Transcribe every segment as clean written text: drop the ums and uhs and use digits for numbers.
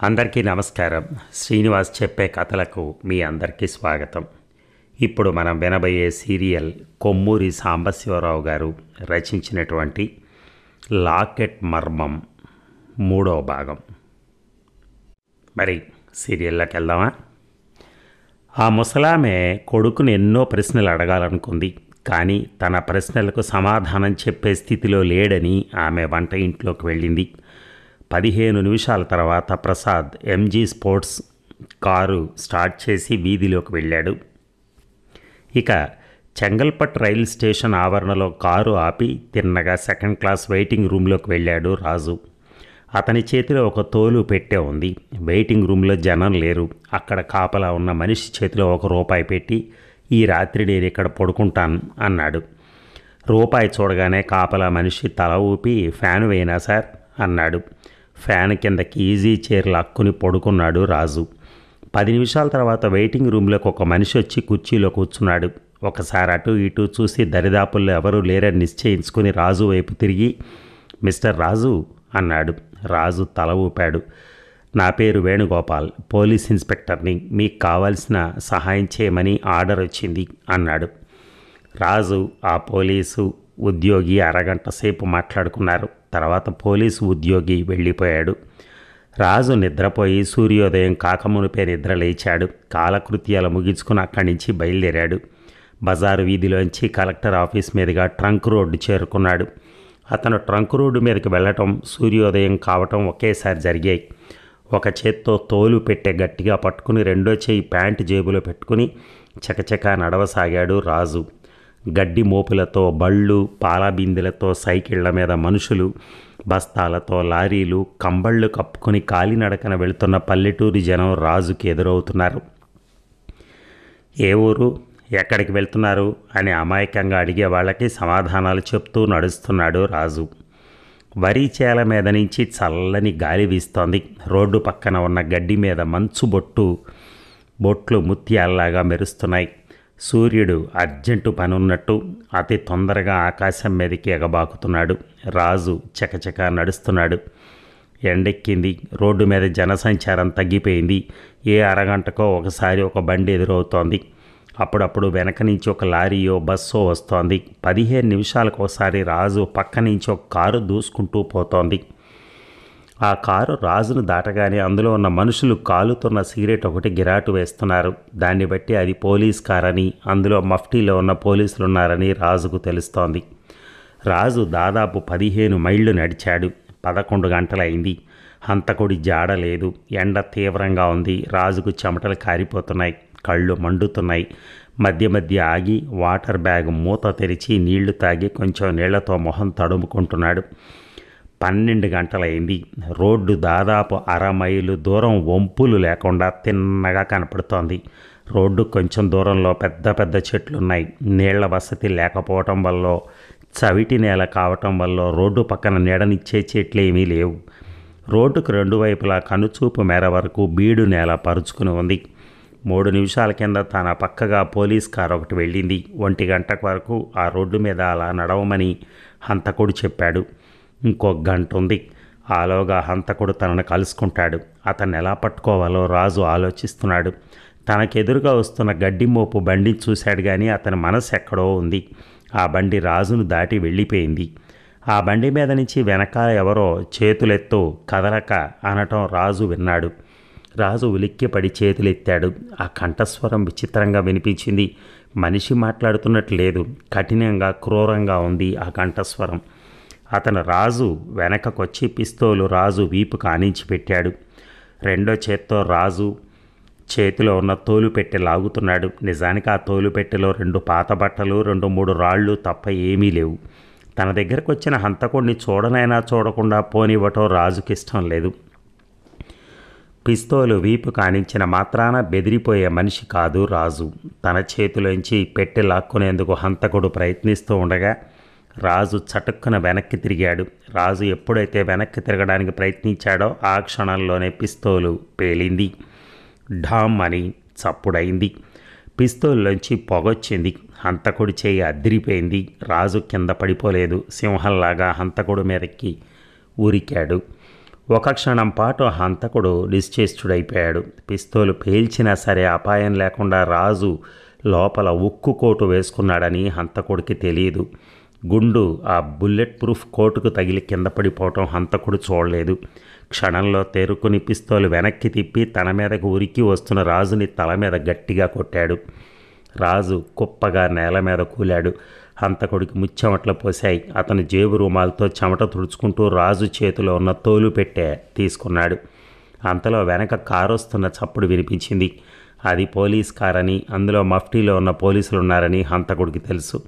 అందరికీ నమస్కారం. శ్రీనివాస్ చెప్పే కథలకు మీ అందరికీ స్వాగతం. ఇప్పుడు మనం వినబోయే సీరియల్ కొమ్మూరి సాంబశివరావు గారు రచించినటువంటి లాకెట్ మర్మం 3వ భాగం. మరి సీరియల్లోకి వెళ్దామా? ఆ ముసలామె కొడుకుని ఎన్నో ప్రశ్నలు అడగాలనుకుంది. కానీ తన ప్రశ్నలకు సమాధానం చెప్పే స్థితిలో లేడని ఆమె వంట ఇంట్లోకి వెళ్ళింది. 15 నిమిషాల తర్వాత Prasad MG sports car start చేసి వీధిలోకి వెళ్ళాడు. ఇక చెంగల్పట్ రైలు స్టేషన్ ఆవరణలో కారు ఆపి తిన్నగా సెకండ్ క్లాస్ వెయిటింగ్ రూమ్లోకి వెళ్ళాడు రాజు. అతని చేతిలో ఒక తోలు పెట్టే ఉంది. వెయిటింగ్ రూమ్లో జనం లేరు. అక్కడ కాపలా ఉన్న మనిషి చేతిలో ₹1 పెట్టి, ఈ రాత్రి నేను ఇక్కడ పడుకుంటాను అన్నాడు. రూపాయి చూడగానే కాపలా మనిషి తల ఊపి, ఫ్యాన్ వేయనా సార్ అన్నాడు. ఫ్యాన్ కిందకి ఈజీ చైర్ లాక్కుని పడుకున్నాడు రాజు. 10 నిమిషాల తర్వాత వెయిటింగ్ రూమ్లోకి ఒక మనిషి వచ్చి కుర్చీలో కూర్చున్నాడు. ఒకసారి అటు ఇటు చూసి దరిదాపుల్లో ఎవరూ లేరని నిశ్చయించుకుని రాజు వైపు తిరిగి, మిస్టర్ రాజు అన్నాడు. రాజు తల ఊపాడు. నా పేరు వేణుగోపాల్, పోలీస్ ఇన్స్పెక్టర్ని. మీకు కావాల్సిన సహాయం చేయమని ఆర్డర్ వచ్చింది అన్నాడు. రాజు ఆ పోలీసు ఉద్యోగి అరగంట సేపు మాట్లాడుకున్నారు. తర్వాత పోలీసు ఉద్యోగి వెళ్ళిపోయాడు. రాజు నిద్రపోయి సూర్యోదయం కాకమునిపే నిద్ర లేచాడు. కాలకృత్యాలు ముగించుకుని అక్కడి నుంచి బయలుదేరాడు. బజారు వీధిలోంచి కలెక్టర్ ఆఫీస్ మీదుగా ట్రంక్ రోడ్డు చేరుకున్నాడు. అతను ట్రంక్ రోడ్డు మీదకి వెళ్ళటం, సూర్యోదయం కావటం ఒకేసారి జరిగాయి. ఒక చేత్తో తోలు పెట్టే గట్టిగా పట్టుకుని రెండో చేయి ప్యాంటు జేబులో పెట్టుకుని చకచకా నడవసాగాడు రాజు. గడ్డి మోపులతో బళ్ళు, పాలబిందెలతో సైకిళ్ల మీద మనుషులు, బస్తాలతో లారీలు, కంబళ్ళు కప్పుకొని కాలినడకన వెళుతున్న పల్లెటూరి జనం రాజుకి ఎదురవుతున్నారు. ఏ ఊరు, ఎక్కడికి వెళ్తున్నారు అని అమాయకంగా అడిగే వాళ్ళకి సమాధానాలు చెప్తూ నడుస్తున్నాడు రాజు. వరి చేల మీద నుంచి చల్లని గాలి వీస్తోంది. రోడ్డు పక్కన ఉన్న గడ్డి మీద మంచు బొట్లు ముత్యాల్లాగా మెరుస్తున్నాయి. సూర్యుడు అర్జెంటు పనున్నట్టు అతి తొందరగా ఆకాశం మీదకి ఎగబాకుతున్నాడు. రాజు చకచకా నడుస్తున్నాడు. ఎండెక్కింది. రోడ్డు మీద జనసంచారం తగ్గిపోయింది. ఏ అరగంటకో ఒకసారి ఒక బండి ఎదురవుతోంది. అప్పుడప్పుడు వెనక నుంచి ఒక లారీయో బస్సో వస్తోంది. 15 నిమిషాలకు ఒకసారి రాజు పక్క నుంచి ఒక కారు దూసుకుంటూ పోతోంది. ఆ కారు రాజును దాటగానే అందులో ఉన్న మనుషులు కాలుతున్న సిగరెట్ ఒకటి గిరాటు వేస్తున్నారు. దాన్ని బట్టి అది పోలీస్ కారని, అందులో మఫ్టీలో ఉన్న పోలీసులున్నారని రాజుకు తెలుస్తోంది. రాజు దాదాపు 15 మైళ్ళు నడిచాడు. 11 గంటలైంది. హంతకుడి జాడ లేదు. ఎండ తీవ్రంగా ఉంది. రాజుకు చెమటలు కారిపోతున్నాయి. కళ్ళు మండుతున్నాయి. మధ్య మధ్య ఆగి వాటర్ బ్యాగ్ మూత తెరిచి నీళ్లు తాగి కొంచెం నీళ్లతో మొహం తడుముకుంటున్నాడు. 12 గంటలైంది. రోడ్డు దాదాపు 1/2 మైలు దూరం వంపులు లేకుండా తిన్నగా కనపడుతోంది. రోడ్డు కొంచెం దూరంలో పెద్ద పెద్ద చెట్లున్నాయి. నీళ్ల వసతి లేకపోవటం వల్ల, చవిటి నేల కావటం వల్ల రోడ్డు పక్కన నీడనిచ్చే చెట్లేమీ లేవు. రోడ్డుకు 2 వైపులా కనుచూపు మేర వరకు బీడు నేల పరుచుకుని ఉంది. 3 నిమిషాల కింద తన పక్కగా పోలీస్ కారు ఒకటి వెళ్ళింది. 1 గంట వరకు ఆ రోడ్డు మీద అలా నడవమని హంతకుడు చెప్పాడు. ఇంకో గంట ఉంది. ఆలోగా హంతకుడు తనను కలుసుకుంటాడు. అతన్ని ఎలా పట్టుకోవాలో రాజు ఆలోచిస్తున్నాడు. తనకెదురుగా వస్తున్న గడ్డి మోపు బండిని చూశాడు కానీ అతని మనసు ఎక్కడో ఉంది. ఆ బండి రాజును దాటి వెళ్ళిపోయింది. ఆ బండి మీద నుంచి వెనకాల ఎవరో చేతులెత్తు, కదలక అనటం రాజు విన్నాడు. రాజు ఉలిక్కిపడి చేతులెత్తాడు. ఆ కంఠస్వరం విచిత్రంగా వినిపించింది. మనిషి మాట్లాడుతున్నట్లు లేదు. కఠినంగా, క్రూరంగా ఉంది ఆ కంఠస్వరం. అతను రాజు వెనకకొచ్చి పిస్తోలు రాజు వీపు కానించి పెట్టాడు. రెండో చేత్తో రాజు చేతిలో ఉన్న తోలు పెట్టె లాగుతున్నాడు. నిజానికి ఆ తోలు పెట్టెలో 2 పాత బట్టలు, 2-3 రాళ్ళు తప్ప ఏమీ లేవు. తన దగ్గరకు వచ్చిన హంతకుడిని చూడనైనా చూడకుండా పోనివ్వటం రాజుకి ఇష్టం లేదు. పిస్తోలు వీపు కానించిన మాత్రాన బెదిరిపోయే మనిషి కాదు రాజు. తన చేతిలోంచి పెట్టె లాక్కునేందుకు హంతకుడు ప్రయత్నిస్తూ ఉండగా రాజు చటుక్కున వెనక్కి తిరిగాడు. రాజు ఎప్పుడైతే వెనక్కి తిరగడానికి ప్రయత్నించాడో ఆ క్షణంలోనే పిస్తోలు పేలింది. ఢామ్ అని చప్పుడైంది. పిస్తోల్లోంచి పొగొచ్చింది. హంతకుడి చేయి అదిరిపోయింది. రాజు కింద పడిపోలేదు. సింహంలాగా హంతకుడి మీదకి ఉరికాడు. ఒక క్షణం పాటు హంతకుడు నిశ్చేష్టుడైపోయాడు. పిస్తోలు పేల్చినా సరే అపాయం లేకుండా రాజు లోపల ఉక్కు కోటు వేసుకున్నాడని హంతకుడికి తెలియదు. గుండు ఆ బుల్లెట్ ప్రూఫ్ కోటుకు తగిలి కింద పడిపోవటం హంతకుడు చూడలేదు. క్షణంలో తేరుకుని పిస్తోలు వెనక్కి తిప్పి తన మీదకు ఉరికి వస్తున్న రాజుని తల మీద గట్టిగా కొట్టాడు. రాజు కుప్పగా నేల మీద కూలాడు. హంతకుడికి ముచ్చెమట్లు పోశాయి. అతను జేబు రుమాలతో చెమట తుడుచుకుంటూ రాజు చేతిలో ఉన్న తోలు పెట్టే తీసుకున్నాడు. అంతలో వెనక కారు వస్తున్న చప్పుడు వినిపించింది. అది పోలీస్ కారని, అందులో మఫ్టీలో ఉన్న పోలీసులు ఉన్నారని హంతకుడికి తెలుసు.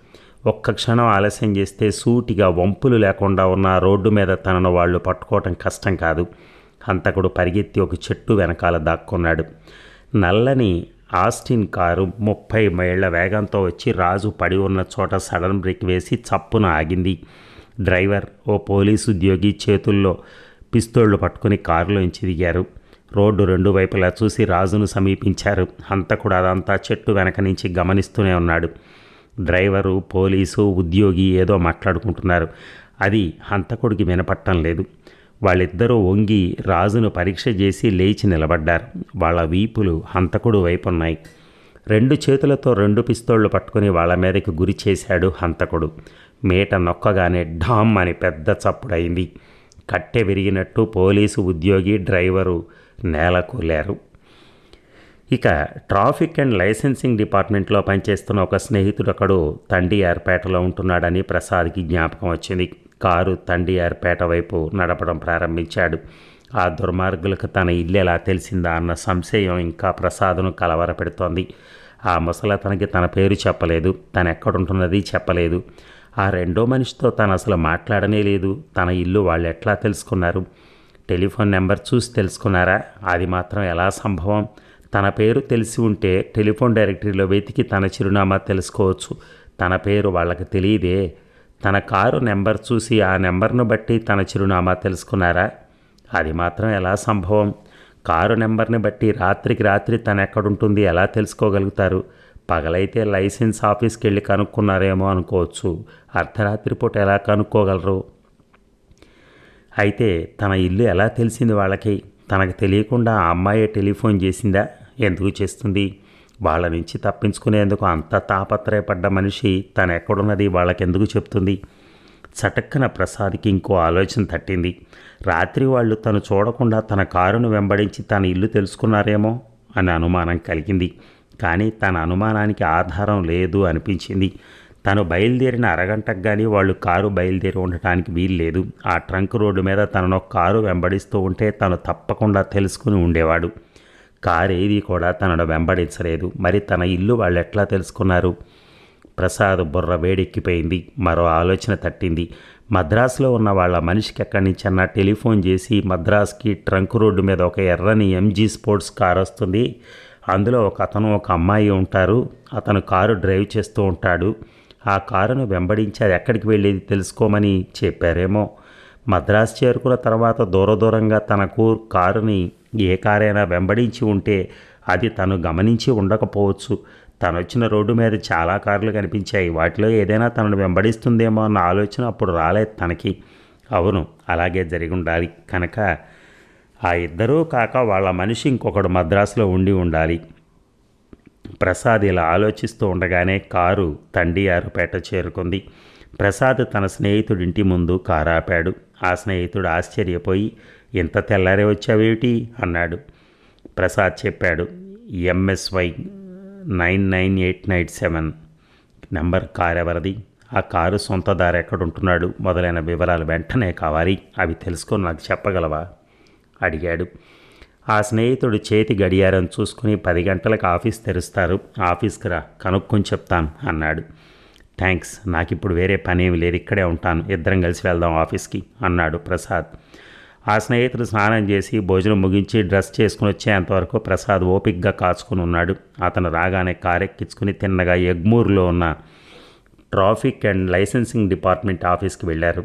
ఒక్క క్షణం ఆలస్యం చేస్తే సూటిగా వంపులు లేకుండా ఉన్న రోడ్డు మీద తనను వాళ్ళు పట్టుకోవటం కష్టం కాదు. హంతకుడు పరిగెత్తి ఒక చెట్టు వెనకాల దాక్కున్నాడు. నల్లని ఆస్టిన్ కారు 30 మైళ్ళ వేగంతో వచ్చి రాజు పడి ఉన్న చోట సడన్ బ్రేక్ వేసి చప్పున ఆగింది. డ్రైవర్, ఓ పోలీసు ఉద్యోగి చేతుల్లో పిస్తోళ్లు పట్టుకుని కారులోంచి దిగారు. రోడ్డు రెండు వైపులా చూసి రాజును సమీపించారు. హంతకుడు అదంతా చెట్టు వెనక నుంచి గమనిస్తూనే ఉన్నాడు. డ్రైవరు, పోలీసు, ఉద్యోగి ఏదో మాట్లాడుకుంటున్నారు. అది హంతకుడికి వినపట్టం లేదు. వాళ్ళిద్దరూ వంగి రాజును పరీక్ష చేసి లేచి నిలబడ్డారు. వాళ్ళ వీపులు హంతకుడు వైపున్నాయి. 2 చేతులతో 2 పిస్తోళ్లు పట్టుకుని వాళ్ళ మీదకి గురి చేశాడు హంతకుడు. మీట నొక్కగానే ఢామ్ అని పెద్ద చప్పుడైంది. కట్టె విరిగినట్టు పోలీసు ఉద్యోగి, డ్రైవరు నేల కూలారు. ఇక ట్రాఫిక్ అండ్ లైసెన్సింగ్ డిపార్ట్మెంట్లో పనిచేస్తున్న ఒక స్నేహితుడు ఒకడు తండియార్పేటలో ఉంటున్నాడని ప్రసాద్కి జ్ఞాపకం వచ్చింది. కారు తండియార్పేట వైపు నడపడం ప్రారంభించాడు. ఆ దుర్మార్గులకు తన ఇల్లు ఎలా తెలిసిందా అన్న సంశయం ఇంకా ప్రసాద్ను కలవరపెడుతోంది. ఆ ముసలతనికి తన పేరు చెప్పలేదు, తను ఎక్కడుంటున్నది చెప్పలేదు. ఆ రెండో మనిషితో తను అసలు మాట్లాడనే లేదు. తన ఇల్లు వాళ్ళు ఎట్లా తెలుసుకున్నారు? టెలిఫోన్ నెంబర్ చూసి తెలుసుకున్నారా? అది మాత్రం ఎలా సంభవం? తన పేరు తెలిసి ఉంటే టెలిఫోన్ డైరెక్టరీలో వెతికి తన చిరునామా తెలుసుకోవచ్చు. తన పేరు వాళ్ళకి తెలియదే. తన కారు నెంబర్ చూసి ఆ నెంబర్ను బట్టి తన చిరునామా తెలుసుకున్నారా? అది మాత్రం ఎలా సంభవం? కారు నెంబర్ని బట్టి రాత్రికి రాత్రి తను ఎక్కడుంటుంది ఎలా తెలుసుకోగలుగుతారు? పగలైతే లైసెన్స్ ఆఫీస్కి వెళ్ళి కనుక్కున్నారేమో అనుకోవచ్చు. అర్ధరాత్రి పూట ఎలా కనుక్కోగలరు? అయితే తన ఇల్లు ఎలా తెలిసింది వాళ్ళకి? తనకు తెలియకుండా ఆ అమ్మాయే టెలిఫోన్ చేసిందా? ఎందుకు చేస్తుంది? వాళ్ళ నుంచి తప్పించుకునేందుకు అంత తాపత్రయపడ్డ మనిషి తను ఎక్కడున్నది వాళ్ళకెందుకు చెప్తుంది? చటక్కన ప్రసాద్కి ఇంకో ఆలోచన తట్టింది. రాత్రి వాళ్ళు తను చూడకుండా తన కారును వెంబడించి తన ఇల్లు తెలుసుకున్నారేమో అని అనుమానం కలిగింది. కానీ తన అనుమానానికి ఆధారం లేదు అనిపించింది. తను బయలుదేరిన అరగంటకు కానీ వాళ్ళు కారు బయలుదేరి ఉండటానికి వీల్లేదు. ఆ ట్రంక్ రోడ్డు మీద తనను కారు వెంబడిస్తూ ఉంటే తను తప్పకుండా తెలుసుకుని ఉండేవాడు. కారు ఏది కూడా తనను వెంబడించలేదు. మరి తన ఇల్లు వాళ్ళు ఎట్లా తెలుసుకున్నారు? ప్రసాద్ బుర్ర వేడెక్కిపోయింది. మరో ఆలోచన తట్టింది. మద్రాసులో ఉన్న వాళ్ళ మనిషికి ఎక్కడి నుంచన్నా టెలిఫోన్ చేసి మద్రాస్కి ట్రంక్ రోడ్డు మీద ఒక ఎర్రని ఎంజీ స్పోర్ట్స్ కారు వస్తుంది, అందులో ఒక అతను ఒక అమ్మాయి ఉంటారు, అతను కారు డ్రైవ్ చేస్తూ ఉంటాడు, ఆ కారును వెంబడించి అది ఎక్కడికి వెళ్ళేది తెలుసుకోమని చెప్పారేమో. మద్రాసు చేరుకున్న తర్వాత దూరంగా తనకు కారుని ఏ కారైనా వెంబడించి ఉంటే అది తను గమనించి ఉండకపోవచ్చు. తను వచ్చిన రోడ్డు మీద చాలా కార్లు కనిపించాయి. వాటిలో ఏదైనా తనను వెంబడిస్తుందేమో అన్న ఆలోచన అప్పుడు రాలేదు తనకి. అవును, అలాగే జరిగి ఉండాలి. కనుక ఆ ఇద్దరూ కాక వాళ్ళ మనిషి ఇంకొకడు మద్రాసులో ఉండి ఉండాలి. ప్రసాద్ ఇలా ఆలోచిస్తూ ఉండగానే కారు తండియారుపేట చేరుకుంది. ప్రసాద్ తన స్నేహితుడింటి ముందు కారు ఆపాడు. ఆ స్నేహితుడు ఆశ్చర్యపోయి, ఇంత తెల్లారే వచ్చావేమిటి అన్నాడు. ప్రసాద్ చెప్పాడు, MSY 99897 నెంబర్ కారు ఎవరిది, ఆ కారు సొంతదారు ఎక్కడుంటున్నాడు మొదలైన వివరాలు వెంటనే కావాలి, అవి తెలుసుకొని నాకు చెప్పగలవా అడిగాడు. ఆ స్నేహితుడు చేతి గడియారం చూసుకుని 10 గంటలకు ఆఫీస్ తెరుస్తారు, ఆఫీస్కి రా, కనుక్కొని చెప్తాను అన్నాడు. థ్యాంక్స్, నాకు ఇప్పుడు వేరే పనేమి లేదు, ఇక్కడే ఉంటాను, ఇద్దరం కలిసి వెళ్దాం ఆఫీస్కి అన్నాడు ప్రసాద్. ఆ స్నేహితుడు స్నానం చేసి భోజనం ముగించి డ్రెస్ చేసుకుని వచ్చేంతవరకు ప్రసాద్ ఓపిక్గా కాచుకుని ఉన్నాడు. అతను రాగానే కారెక్కించుకుని తిన్నగా ఎగ్మూర్లో ఉన్న ట్రాఫిక్ అండ్ లైసెన్సింగ్ డిపార్ట్మెంట్ ఆఫీస్కి వెళ్ళారు.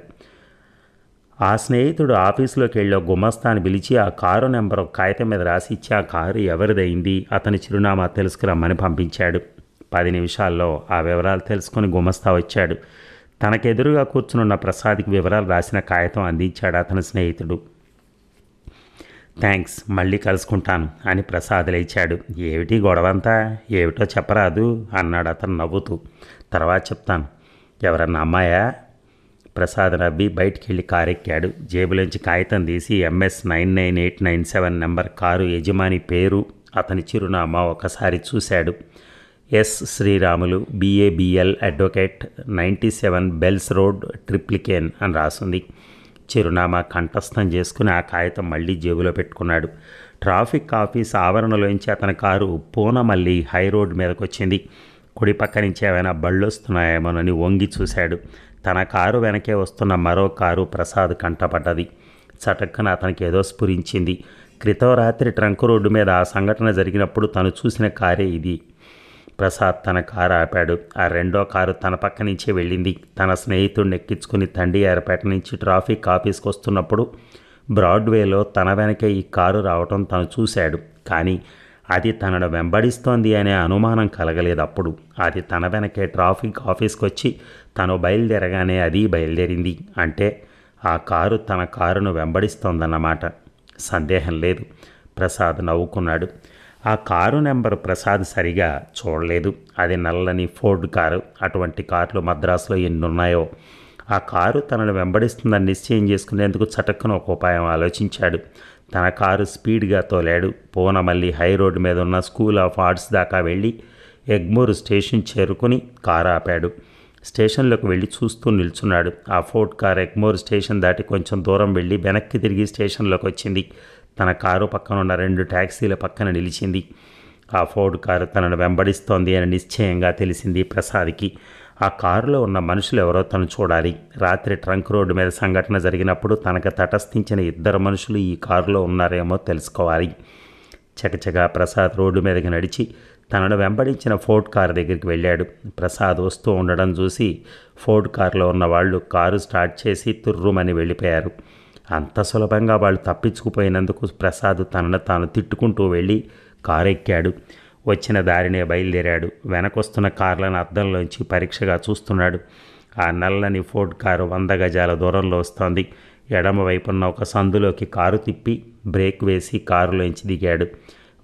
ఆ స్నేహితుడు ఆఫీసులోకి వెళ్ళి గుమస్తాని పిలిచి ఆ కారు నెంబర్ ఒక కాగితం మీద రాసి ఇచ్చి ఆ కారు ఎవరిదైంది, అతని చిరునామా తెలుసుకురమ్మని పంపించాడు. 10 నిమిషాల్లో ఆ వివరాలు తెలుసుకుని గుమస్తా వచ్చాడు. తనకెదురుగా కూర్చునున్న ప్రసాద్కి వివరాలు రాసిన కాగితం అందించాడు అతని స్నేహితుడు. థ్యాంక్స్, మళ్ళీ కలుసుకుంటాను అని ప్రసాద్ లేచాడు. ఏమిటి గొడవంతా, ఏమిటో చెప్పరాదు అన్నాడు అతను నవ్వుతూ. తర్వాత చెప్తాను. ఎవరన్నా అమ్మాయా? ప్రసాద్ నవ్వి బయటికి వెళ్ళి కారు ఎక్కాడు. జేబులోంచి కాగితం తీసి MS 99897 నెంబర్ కారు యజమాని పేరు, అతని చిరునామా ఒకసారి చూశాడు. S Sriramulu, BABL advocate, 97 Bells Road, Triplicane అని రాసుంది. చిరునామా కంఠస్థం చేసుకుని ఆ కాగితం మళ్ళీ జేబులో పెట్టుకున్నాడు. ట్రాఫిక్ ఆఫీస్ ఆవరణలోంచి అతని కారు పూనమల్లి హై రోడ్ మీదకి వచ్చింది. కుడి పక్క నుంచి ఏమైనా బళ్ళు వస్తున్నాయేమోనని వంగి చూశాడు. తన కారు వెనకే వస్తున్న మరో కారు ప్రసాద్ కంటపడ్డది. చటక్కన అతనికి ఏదో స్ఫురించింది. క్రితం రాత్రి ట్రంక్ రోడ్డు మీద ఆ సంఘటన జరిగినప్పుడు తను చూసిన కారే ఇది. ప్రసాద్ తన కారు ఆపాడు. ఆ రెండో కారు తన పక్క నుంచే వెళ్ళింది. తన స్నేహితుడిని ఎక్కించుకుని తండియారపేట నుంచి ట్రాఫిక్ ఆఫీస్కి వస్తున్నప్పుడు బ్రాడ్వేలో తన వెనకే ఈ కారు రావటం తను చూశాడు. కానీ అది తనను వెంబడిస్తోంది అనే అనుమానం కలగలేదు. అప్పుడు అది తన వెనకే ట్రాఫిక్ ఆఫీస్కి వచ్చి తను బయలుదేరగానే అది బయలుదేరింది. అంటే ఆ కారు తన కారును వెంబడిస్తోందన్నమాట. సందేహం లేదు. ప్రసాద్ నవ్వుకున్నాడు. ఆ కారు నెంబరు ప్రసాద్ సరిగా చూడలేదు. అది నల్లని ఫోర్డ్ కారు. అటువంటి కార్లు మద్రాసులో ఎన్నున్నాయో. ఆ కారు తనను వెంబడిస్తుందని నిశ్చయం చేసుకునేందుకు చటక్కున ఒక ఉపాయం ఆలోచించాడు. తన కారు స్పీడ్గా తోలాడు. పూనమల్లి హై రోడ్డు మీద ఉన్న స్కూల్ ఆఫ్ ఆర్ట్స్ దాకా వెళ్ళి ఎగ్మూర్ స్టేషన్ చేరుకుని కారు ఆపాడు. స్టేషన్లోకి వెళ్ళి చూస్తూ నిల్చున్నాడు. ఆ ఫోర్డ్ కార్ ఎగ్మూర్ స్టేషన్ దాటి కొంచెం దూరం వెళ్ళి వెనక్కి తిరిగి స్టేషన్లోకి వచ్చింది. తన కారు పక్కనున్న 2 ట్యాక్సీల పక్కన నిలిచింది. ఆ ఫోర్డ్ కారు తనను వెంబడిస్తోంది అని నిశ్చయంగా తెలిసింది ప్రసాద్కి. ఆ కారులో ఉన్న మనుషులు ఎవరో తను చూడాలి. రాత్రి ట్రంక్ రోడ్డు మీద సంఘటన జరిగినప్పుడు తనకు తటస్థించిన 2 మనుషులు ఈ కారులో ఉన్నారేమో తెలుసుకోవాలి. చకచగా ప్రసాద్ రోడ్డు మీదకి నడిచి తనను వెంబడించిన ఫోర్డ్ కారు దగ్గరికి వెళ్ళాడు. ప్రసాద్ వస్తూ ఉండడం చూసి ఫోర్డ్ కారులో ఉన్న వాళ్ళు కారు స్టార్ట్ చేసి తుర్రుమని వెళ్ళిపోయారు. అంత సులభంగా వాళ్ళు తప్పించుకుపోయినందుకు ప్రసాద్ తనను తాను తిట్టుకుంటూ వెళ్ళి కారు ఎక్కాడు. వచ్చిన దారినే బయలుదేరాడు. వెనకొస్తున్న కార్లను అద్దంలోంచి పరీక్షగా చూస్తున్నాడు. ఆ నల్లని ఫోర్డ్ కారు 100 గజాల దూరంలో వస్తోంది. ఎడమ వైపున్న ఒక సందులోకి కారు తిప్పి బ్రేక్ వేసి కారులోంచి దిగాడు.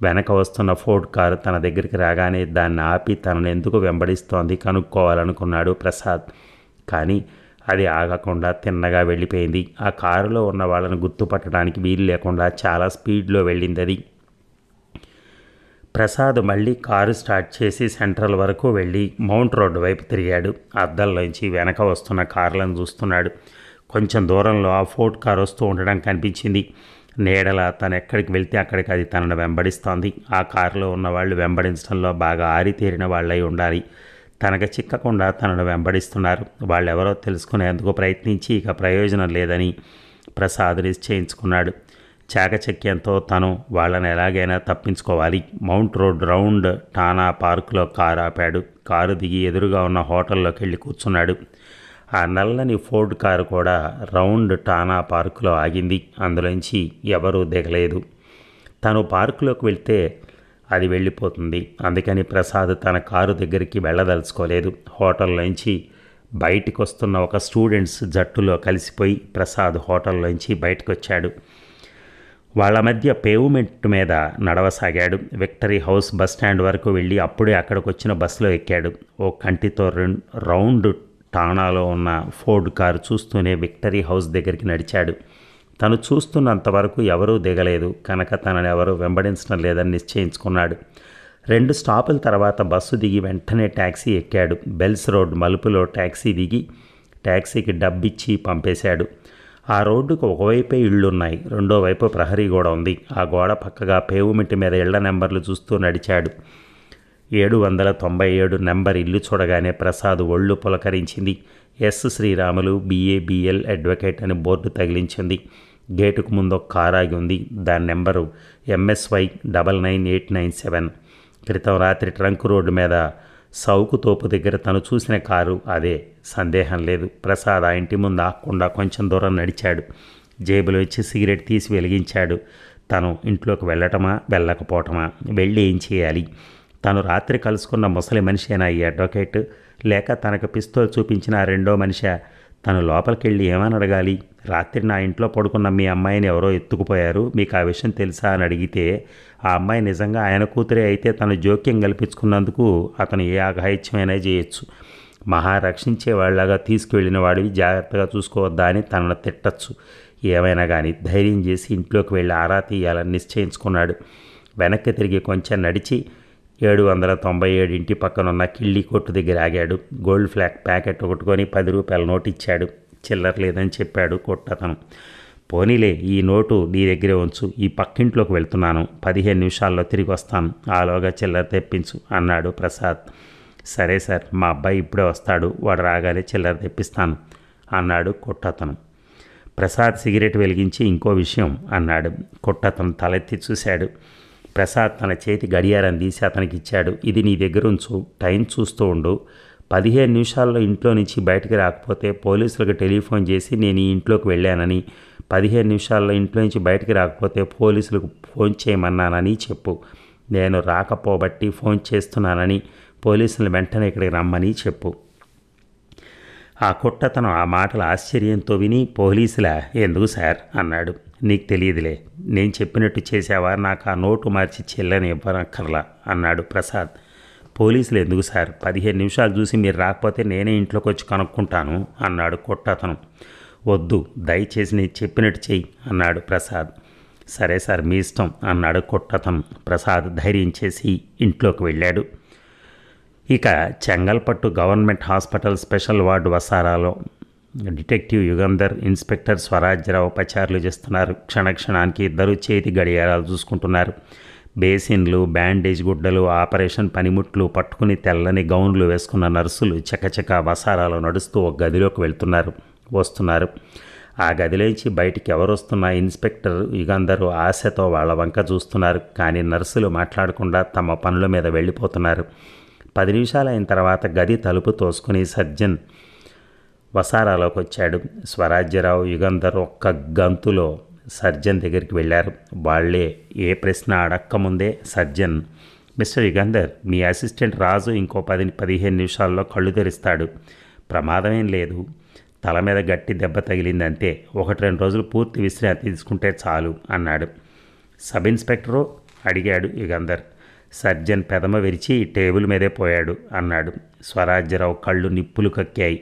వెనక వస్తున్న ఫోర్డ్ కారు తన దగ్గరికి రాగానే దాన్ని ఆపి తనను ఎందుకు వెంబడిస్తోంది కనుక్కోవాలనుకున్నాడు ప్రసాద్. కానీ అది ఆగకుండా తిన్నగా వెళ్ళిపోయింది. ఆ కారులో ఉన్న వాళ్ళని గుర్తుపట్టడానికి వీలు లేకుండా చాలా స్పీడ్లో వెళ్ళింది అది. ప్రసాద్ మళ్ళీ కారు స్టార్ట్ చేసి సెంట్రల్ వరకు వెళ్ళి మౌంట్ రోడ్డు వైపు తిరిగాడు. అద్దంలోంచి వెనక వస్తున్న కార్లను చూస్తున్నాడు. కొంచెం దూరంలో ఆ ఫోర్డ్ కారు వస్తూ ఉండడం కనిపించింది. నీడల తను ఎక్కడికి వెళ్తే అక్కడికి అది తనను వెంబడిస్తోంది. ఆ కారులో ఉన్న వాళ్ళు వెంబడించడంలో బాగా ఆరితేరిన వాళ్ళై ఉండాలి. తనకు చిక్కకుండా తనను వెంబడిస్తున్నారు. వాళ్ళెవరో తెలుసుకునేందుకు ప్రయత్నించి ఇక ప్రయోజనం లేదని ప్రసాద్ నిశ్చయించుకున్నాడు. చాకచక్యంతో తను వాళ్ళని ఎలాగైనా తప్పించుకోవాలి. మౌంట్ రోడ్ రౌండ్ టానా పార్కులో కారు ఆపాడు. కారు దిగి ఎదురుగా ఉన్న హోటల్లోకి వెళ్ళి కూర్చున్నాడు. ఆ నల్లని ఫోర్డ్ కారు కూడా రౌండ్ టానా పార్కులో ఆగింది. అందులోంచి ఎవరూ దిగలేదు. తను పార్కులోకి వెళ్తే అది వెళ్ళిపోతుంది. అందుకని ప్రసాద్ తన కారు దగ్గరికి వెళ్ళదలుచుకోలేదు. హోటల్లోంచి బయటికి వస్తున్న ఒక స్టూడెంట్స్ జట్టులో కలిసిపోయి ప్రసాద్ హోటల్లోంచి బయటకు వచ్చాడు. వాళ్ళ మధ్య పేవ్మెంట్ మీద నడవసాగాడు. విక్టరీ హౌస్ బస్టాండ్ వరకు వెళ్ళి అప్పుడే అక్కడికి వచ్చిన బస్సులో ఎక్కాడు. ఓ కంటితో రౌండ్ టానాలో ఉన్న ఫోర్డ్ కారు చూస్తూనే విక్టరీ హౌస్ దగ్గరికి నడిచాడు. తను చూస్తున్నంతవరకు ఎవరూ దిగలేదు కనుక తనని ఎవరూ వెంబడించడం లేదని నిశ్చయించుకున్నాడు. 2 స్టాపుల తర్వాత బస్సు దిగి వెంటనే ట్యాక్సీ ఎక్కాడు. బెల్స్ రోడ్ మలుపులో ట్యాక్సీ దిగి ట్యాక్సీకి డబ్బిచ్చి పంపేశాడు. ఆ రోడ్డుకు ఒకవైపే ఇళ్లున్నాయి, రెండో వైపు ప్రహరీ గోడ ఉంది. ఆ గోడ పక్కగా పేవ్మెంట్ మీద ఇళ్ల నెంబర్లు చూస్తూ నడిచాడు. 797 నెంబర్ ఇల్లు చూడగానే ప్రసాద్ ఒళ్ళు పులకరించింది. ఎస్ శ్రీరాములు, BABL అడ్వకేట్ అని బోర్డు తగిలించింది. గేటుకు ముందు ఒక కారు ఆగి ఉంది. దాని నెంబరు MSY 99897. క్రితం రాత్రి ట్రంక్ రోడ్డు మీద సౌకు తోపు దగ్గర తను చూసిన కారు అదే, సందేహం లేదు. ప్రసాద్ ఆ ఇంటి ముందు ఆగకుండా కొంచెం దూరం నడిచాడు. జేబులో ఇచ్చి సిగరెట్ తీసి వెలిగించాడు. తను ఇంట్లోకి వెళ్ళటమా వెళ్ళకపోవటమా, వెళ్ళి ఏం చేయాలి? తను రాత్రి కలుసుకున్న ముసలి మనిషేనా ఈ అడ్వకేట్, లేక తనకు పిస్తోల్ చూపించిన రెండో మనిషి? తను లోపలికెళ్ళి ఏమని అడగాలి? రాత్రి నా ఇంట్లో పడుకున్న మీ అమ్మాయిని ఎవరో ఎత్తుకుపోయారు, మీకు ఆ విషయం తెలుసా అని అడిగితే ఆ అమ్మాయి నిజంగా ఆయన కూతురే అయితే తను జోక్యం కల్పించుకున్నందుకు అతను ఏ అఘాయిత్యమైనా చేయొచ్చు. మహా రక్షించే వాళ్ళగా తీసుకువెళ్ళిన వాడివి జాగ్రత్తగా చూసుకోవద్దా అని తనను తిట్టచ్చు. ఏమైనా కానీ ధైర్యం చేసి ఇంట్లోకి వెళ్ళి ఆరా తీయాలని నిశ్చయించుకున్నాడు. వెనక్కి తిరిగి కొంచెం నడిచి 797 ఇంటి పక్కనున్న కిళ్ళీ కొట్టు దగ్గర ఆగాడు. గోల్డ్ ఫ్లాగ్ ప్యాకెట్ కొట్టుకొని 10 రూపాయల నోటు ఇచ్చాడు. చిల్లర లేదని చెప్పాడు కొట్టతను. పోనీలే, ఈ నోటు నీ దగ్గరే ఉంచు, ఈ పక్కింట్లోకి వెళ్తున్నాను, 15 నిమిషాల్లో తిరిగి వస్తాను, ఆలోగా చిల్లర తెప్పించు అన్నాడు ప్రసాద్. సరే సార్, మా అబ్బాయి ఇప్పుడే వస్తాడు, వాడు రాగానే చిల్లర తెప్పిస్తాను అన్నాడు కొట్టతను. ప్రసాద్ సిగరెట్ వెలిగించి ఇంకో విషయం అన్నాడు. కొట్టతను తలెత్తి చూశాడు. ప్రసాద్ తన చేతి గడియారం తీసి అతనికి ఇచ్చాడు. ఇది నీ దగ్గర ఉంచు, టైం చూస్తూ ఉండు, 15 నిమిషాల్లో ఇంట్లో నుంచి బయటకు రాకపోతే పోలీసులకు టెలిఫోన్ చేసి నేను ఈ ఇంట్లోకి వెళ్ళానని, 15 నిమిషాల్లో ఇంట్లో నుంచి బయటకు రాకపోతే పోలీసులకు ఫోన్ చేయమన్నానని చెప్పు. నేను రాకపోబట్టి ఫోన్ చేస్తున్నానని, పోలీసులు వెంటనే ఇక్కడికి రమ్మని చెప్పు. ఆ కొట్టతను ఆ మాటలు ఆశ్చర్యంతో విని, పోలీసులా? ఎందుకు సార్ అన్నాడు. నీకు తెలియదులే, నేను చెప్పినట్టు చేసావా? నాకు ఆ నోటు మార్చి చెల్లని ఇవ్వనక్కర్లా అన్నాడు ప్రసాద్. పోలీసులు ఎందుకు సార్? 15 నిమిషాలు చూసి మీరు రాకపోతే నేనే ఇంట్లోకి వచ్చి కనుక్కుంటాను అన్నాడు కొట్టతను. వద్దు, దయచేసి నేను చెప్పినట్టు చెయ్యి అన్నాడు ప్రసాద్. సరే సార్, మీ ఇష్టం అన్నాడు కొట్టతను. ప్రసాద్ ధైర్యం చేసి ఇంట్లోకి వెళ్ళాడు. ఇక Chengalpattu government hospital special ward వసారాలో డిటెక్టివ్ యుగంధర్, ఇన్స్పెక్టర్ స్వరాజ్యరావు పచారులు చేస్తున్నారు. క్షణక్షణానికి ఇద్దరు చేతి గడియారాలు చూసుకుంటున్నారు. బేసిన్లు, బ్యాండేజ్ గుడ్డలు, ఆపరేషన్ పనిముట్లు పట్టుకుని తెల్లని గౌన్లు వేసుకున్న నర్సులు చకచక వసారాలో నడుస్తూ ఒక గదిలోకి వస్తున్నారు. ఆ గదిలోంచి బయటికి ఎవరు వస్తున్నా ఇన్స్పెక్టర్ యుగంధర్ ఆశతో వాళ్ళ వంక చూస్తున్నారు. కానీ నర్సులు మాట్లాడకుండా తమ పనుల మీద వెళ్ళిపోతున్నారు. 10 నిమిషాలు అయిన తర్వాత గది తలుపు తోసుకుని సర్జన్ వసారాలోకి వచ్చాడు. స్వరాజ్యరావు, యుగంధర్ ఒక్క గంతులో సర్జన్ దగ్గరికి వెళ్ళారు. వాళ్లే ఏ ప్రశ్న అడక్కముందే సర్జన్, మిస్టర్ యుగంధర్, మీ అసిస్టెంట్ రాజు ఇంకో 10-15 నిమిషాల్లో కళ్ళు తెరుస్తాడు, ప్రమాదమేం లేదు, తల మీద గట్టి దెబ్బ తగిలిందంతే, 1-2 రోజులు పూర్తి విశ్రాంతి తీసుకుంటే చాలు అన్నాడు. సబ్ ఇన్స్పెక్టరు అడిగాడు యుగంధర్. సర్జన్ పెదమ విరిచి టేబుల్ మీదే పోయాడు అన్నాడు. స్వరాజ్యరావు కళ్ళు నిప్పులు కక్కాయి.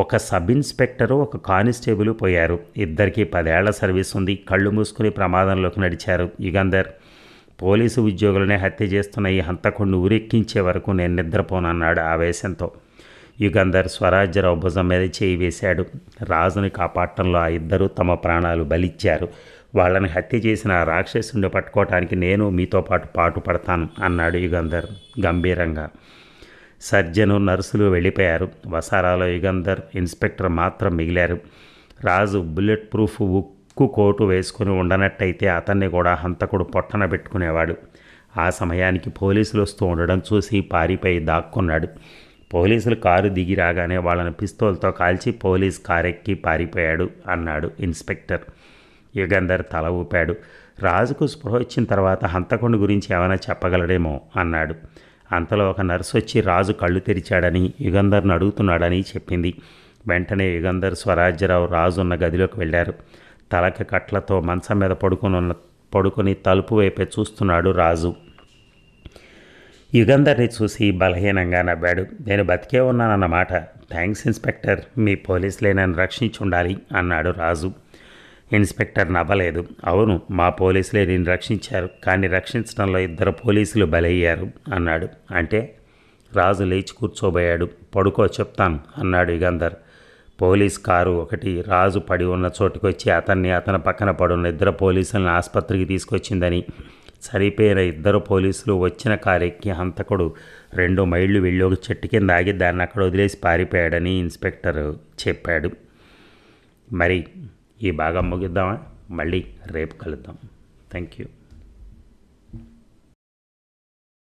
ఒక సబ్ ఇన్స్పెక్టరు, ఒక కానిస్టేబుల్ పోయారు. ఇద్దరికీ 10 ఏళ్ల సర్వీస్ ఉంది. కళ్ళు మూసుకుని ప్రమాదంలోకి నడిచారు. యుగంధర్, పోలీసు ఉద్యోగులనే హత్య చేస్తున్న ఈ హంతకుడిని ఊరెక్కించే వరకు నేను నిద్రపోనన్నాడు ఆవేశంతో. యుగంధర్ స్వరాజ్యరావు భుజం మీద చేయి వేశాడు. రాజుని కాపాడటంలో ఆ ఇద్దరూ తమ ప్రాణాలు బలిచ్చారు. వాళ్ళని హత్య చేసిన ఆ రాక్షసుని పట్టుకోవటానికి నేను మీతో పాటు పడతాను అన్నాడు యుగంధర్ గంభీరంగా. సర్జను, నర్సులు వెళ్ళిపోయారు. వసారాలో యుగంధర్, ఇన్స్పెక్టర్ మాత్రం మిగిలారు. రాజు బుల్లెట్ ప్రూఫ్ ఉక్కు కోటు వేసుకుని ఉండనట్టయితే అతన్ని కూడా హంతకుడు పొట్టన పెట్టుకునేవాడు. ఆ సమయానికి పోలీసులు వస్తూ ఉండడం చూసి పారిపోయి దాక్కున్నాడు. పోలీసులు కారు దిగి రాగానే వాళ్ళని పిస్తోల్తో కాల్చి పోలీస్ కారెక్కి పారిపోయాడు అన్నాడు ఇన్స్పెక్టర్. యుగంధర్ తల ఊపాడు. రాజుకు స్పృహ వచ్చిన తర్వాత హంతకుడి గురించి ఏమైనా చెప్పగలడేమో అన్నాడు. అంతలో ఒక నర్సు వచ్చి రాజు కళ్ళు తెరిచాడని, యుగంధర్ను అడుగుతున్నాడని చెప్పింది. వెంటనే యుగంధర్, స్వరాజ్యరావు రాజున్న గదిలోకి వెళ్ళారు. తలకి కట్లతో మంచం మీద పడుకొని తలుపు వైపే చూస్తున్నాడు రాజు. యుగంధర్ని చూసి బలహీనంగా నవ్వాడు. నేను బతికే ఉన్నానన్నమాట. థ్యాంక్స్ ఇన్స్పెక్టర్, మీ పోలీసులే నన్ను రక్షించి ఉండాలి అన్నాడు రాజు. ఇన్స్పెక్టర్ నవ్వలేదు. అవును, మా పోలీసులే నేను రక్షించారు, కానీ రక్షించడంలో 2 పోలీసులు బలయ్యారు అన్నాడు. అంటే? రాజు లేచి కూర్చోబోయాడు. పడుకో, చెప్తాను అన్నాడు యుగంధర్. పోలీస్ కారు ఒకటి రాజు పడి ఉన్న చోటుకొచ్చి అతని పక్కన పడున్న 2 పోలీసులను ఆసుపత్రికి తీసుకొచ్చిందని, సరిపోయిన 2 పోలీసులు వచ్చిన కారు ఎక్కి హంతకుడు 2 మైళ్ళు వెళ్ళి ఒక చెట్టు కింద ఆగి దాన్ని అక్కడ వదిలేసి పారిపోయాడని ఇన్స్పెక్టర్ చెప్పాడు. మరి ఈ భాగం ముగిద్దామా? మళ్ళీ రేపు కలుద్దాం. Thank you.